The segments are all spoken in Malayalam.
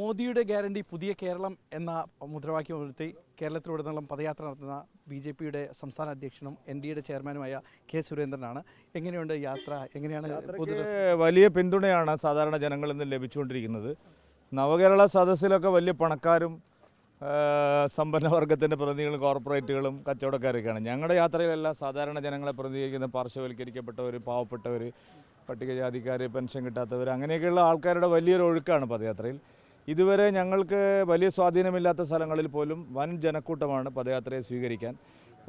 മോദിയുടെ ഗ്യാരണ്ടി പുതിയ കേരളം എന്ന മുദ്രാവാക്യം ഉയർത്തി കേരളത്തിലുടനീളം പദയാത്ര നടത്തുന്ന ബി.ജെ.പിയുടെ സംസ്ഥാന അധ്യക്ഷനും എൻ.ഡി.എയുടെ ചെയർമാനുമായ കെ സുരേന്ദ്രനാണ്. എങ്ങനെയുണ്ട് യാത്ര? എങ്ങനെയാണ്? വലിയ പിന്തുണയാണ് സാധാരണ ജനങ്ങളിൽ നിന്ന് ലഭിച്ചുകൊണ്ടിരിക്കുന്നത്. നവകേരള സദസ്സിലൊക്കെ വലിയ പണക്കാരും സമ്പന്നവർഗത്തിൻ്റെ പ്രതിനിധികളും കോർപ്പറേറ്റുകളും കച്ചവടക്കാരൊക്കെയാണ്. ഞങ്ങളുടെ യാത്രയിലെല്ലാം സാധാരണ ജനങ്ങളെ പ്രതിനിധീകരിക്കുന്ന പാർശ്വവൽക്കരിക്കപ്പെട്ടവർ, പാവപ്പെട്ടവർ, പട്ടികജാതിക്കാർ, പെൻഷൻ കിട്ടാത്തവർ, അങ്ങനെയൊക്കെയുള്ള ആൾക്കാരുടെ വലിയൊരു ഒഴുക്കാണ് പദയാത്രയിൽ. ഇതുവരെ ഞങ്ങൾക്ക് വലിയ സ്വാധീനമില്ലാത്ത സ്ഥലങ്ങളിൽ പോലും വൻ ജനക്കൂട്ടമാണ് പദയാത്രയെ സ്വീകരിക്കാൻ.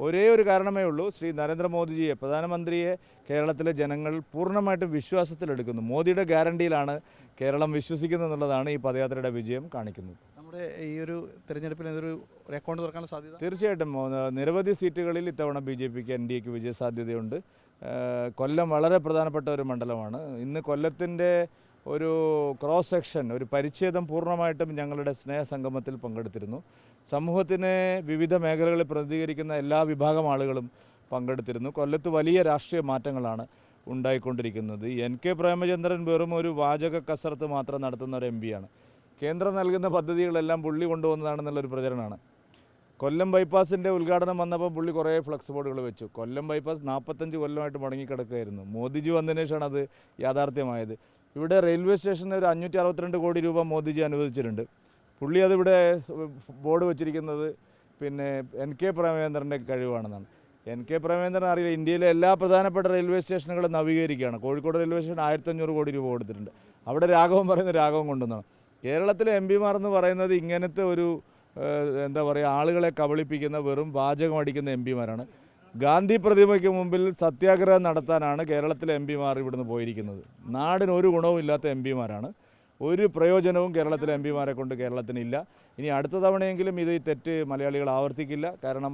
ഒരേ ഒരു കാരണമേ ഉള്ളൂ, ശ്രീ നരേന്ദ്രമോദിജിയെ, പ്രധാനമന്ത്രിയെ കേരളത്തിലെ ജനങ്ങൾ പൂർണ്ണമായിട്ടും വിശ്വാസത്തിലെടുക്കുന്നു. മോദിയുടെ ഗ്യാരണ്ടിയിലാണ് കേരളം വിശ്വസിക്കുന്നത് എന്നുള്ളതാണ് ഈ പദയാത്രയുടെ വിജയം കാണിക്കുന്നത്. നമ്മുടെ ഈ ഒരു തെരഞ്ഞെടുപ്പിൽ ഒരു അക്കൗണ്ട് തുറക്കാൻ സാധ്യത? തീർച്ചയായിട്ടും നിരവധി സീറ്റുകളിൽ ഇത്തവണ ബി.ജെ.പിക്ക് എൻ.ഡി.എക്ക് വിജയസാധ്യതയുണ്ട്. കൊല്ലം വളരെ പ്രധാനപ്പെട്ട ഒരു മണ്ഡലമാണ്. ഇന്ന് കൊല്ലത്തിൻ്റെ ഒരു ക്രോസ് സെക്ഷൻ, ഒരു പരിച്ഛേദം പൂർണ്ണമായിട്ടും ഞങ്ങളുടെ സ്നേഹസംഗമത്തിൽ പങ്കെടുത്തിരുന്നു. സമൂഹത്തിനെ വിവിധ മേഖലകളിൽ പ്രതിനിധീകരിക്കുന്ന എല്ലാ വിഭാഗം ആളുകളും പങ്കെടുത്തിരുന്നു. കൊല്ലത്ത് വലിയ രാഷ്ട്രീയ മാറ്റങ്ങളാണ് ഉണ്ടായിക്കൊണ്ടിരിക്കുന്നത്. എൻ.കെ. പ്രേമചന്ദ്രൻ വെറും ഒരു വാചക കസരത്ത് മാത്രം നടത്തുന്ന ഒരു എം.പിയാണ്. കേന്ദ്രം നൽകുന്ന പദ്ധതികളെല്ലാം പുള്ളി കൊണ്ടുവന്നതാണെന്നുള്ളൊരു പ്രചരണമാണ്. കൊല്ലം ബൈപ്പാസിൻ്റെ ഉദ്ഘാടനം വന്നപ്പോൾ പുള്ളി കുറേ ഫ്ലക്സ് ബോർഡുകൾ വെച്ചു. കൊല്ലം ബൈപ്പാസ് 45 കൊല്ലമായിട്ട് മുടങ്ങിക്കിടക്കുകയായിരുന്നു. മോദിജി വന്നതിന് ശേഷമാണ് അത് യാഥാർത്ഥ്യമായത്. ഇവിടെ റെയിൽവേ സ്റ്റേഷന് ഒരു 562 കോടി രൂപ മോദിജി അനുവദിച്ചിട്ടുണ്ട്. പുള്ളി അതിവിടെ ബോർഡ് വെച്ചിരിക്കുന്നത് എൻ.കെ. പ്രേമചന്ദ്രൻ്റെ കഴിവാണെന്നാണ്. എൻ.കെ. പ്രേമചന്ദ്രൻ അറിയില്ല, ഇന്ത്യയിലെ എല്ലാ പ്രധാനപ്പെട്ട റെയിൽവേ സ്റ്റേഷനുകളും നവീകരിക്കുകയാണ്. കോഴിക്കോട് റെയിൽവേ സ്റ്റേഷൻ 1500 കോടി രൂപ കൊടുത്തിട്ടുണ്ട്. അവിടെ രാഘവൻ പറയുന്ന രാഘവൻ കൊണ്ടുവന്നാണ്. കേരളത്തിലെ എം.പിമാർ എന്ന് പറയുന്നത് ഇങ്ങനത്തെ ഒരു ആളുകളെ കബളിപ്പിക്കുന്ന, വെറും വാചകം അടിക്കുന്ന എം.പിമാരാണ്. ഗാന്ധി പ്രതിമയ്ക്ക് മുമ്പിൽ സത്യാഗ്രഹം നടത്താനാണ് കേരളത്തിലെ എം.പിമാർ ഇവിടുന്ന് പോയിരിക്കുന്നത്. നാടിന് ഒരു ഗുണവും ഇല്ലാത്ത എം.പിമാരാണ്. ഒരു പ്രയോജനവും കേരളത്തിലെ എം.പിമാരെ കൊണ്ട് കേരളത്തിനില്ല. ഇനി അടുത്ത തവണയെങ്കിലും ഈ തെറ്റ് മലയാളികൾ ആവർത്തിക്കില്ല. കാരണം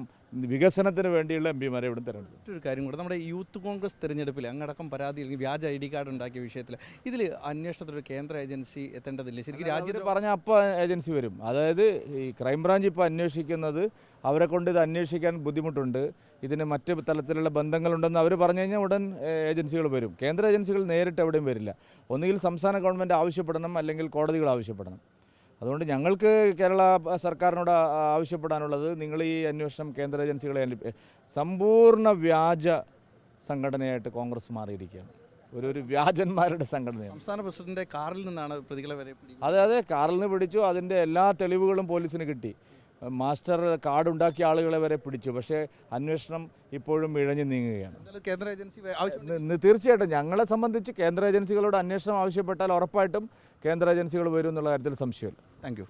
വികസനത്തിന് വേണ്ടിയുള്ള എം.പിമാരെ ഇവിടെ തിരഞ്ഞെടുക്കും. മറ്റൊരു കാര്യം കൂടെ, നമ്മുടെ യൂത്ത് കോൺഗ്രസ് തിരഞ്ഞെടുപ്പിൽ അങ്ങടക്കം പരാതി അല്ലെങ്കിൽ വ്യാജ ID കാർഡ് ഉണ്ടാക്കിയ വിഷയത്തിൽ ഇതിൽ അന്വേഷണത്തിലൊരു കേന്ദ്ര ഏജൻസി എത്തേണ്ടതില്ലേ? ശരിക്കും രാജ്യത്ത് പറഞ്ഞാൽ അപ്പോൾ ഏജൻസി വരും. അതായത് ഈ ക്രൈംബ്രാഞ്ച് ഇപ്പോൾ അന്വേഷിക്കുന്നത്, അവരെ കൊണ്ട് ഇത് അന്വേഷിക്കാൻ ബുദ്ധിമുട്ടുണ്ട്, ഇതിന് മറ്റ് തലത്തിലുള്ള ബന്ധങ്ങളുണ്ടെന്ന് അവർ പറഞ്ഞു കഴിഞ്ഞാൽ ഉടൻ ഏജൻസികൾ വരും. കേന്ദ്ര ഏജൻസികൾ നേരിട്ട് എവിടെയും വരില്ല. ഒന്നുകിൽ സംസ്ഥാന ഗവൺമെൻറ് ആവശ്യപ്പെടണം, അല്ലെങ്കിൽ കോടതികൾ ആവശ്യപ്പെടണം. അതുകൊണ്ട് ഞങ്ങൾക്ക് കേരള സർക്കാരിനോട് ആവശ്യപ്പെടാനുള്ളത്, നിങ്ങൾ ഈ അന്വേഷണം കേന്ദ്ര ഏജൻസികളെ സമ്പൂർണ്ണ വ്യാജ സംഘടനയായിട്ട് കോൺഗ്രസ് മാറിയിരിക്കുകയാണ്. ഒരു വ്യാജന്മാരുടെ സംഘടനയാണ്. സംസ്ഥാന പ്രസിഡന്റിന്റെ കാറിൽ നിന്നാണ് പ്രതികളെ വരെ അതെ, കാറിൽ നിന്ന് പിടിച്ചു. അതിൻ്റെ എല്ലാ തെളിവുകളും പോലീസിന് കിട്ടി. മാസ്റ്റർ കാർഡ് ഉണ്ടാക്കിയ ആളുകളെ വരെ പിടിച്ചു. പക്ഷേ അന്വേഷണം ഇപ്പോഴും ഇഴഞ്ഞു നീങ്ങുകയാണ്. കേന്ദ്ര ഏജൻസി തീർച്ചയായിട്ടും ഞങ്ങളെ സംബന്ധിച്ച് കേന്ദ്ര ഏജൻസികളോട് അന്വേഷണം ആവശ്യപ്പെട്ടാൽ ഉറപ്പായിട്ടും കേന്ദ്ര ഏജൻസികൾ വരും എന്നുള്ള കാര്യത്തിൽ സംശയമില്ല. Thank you.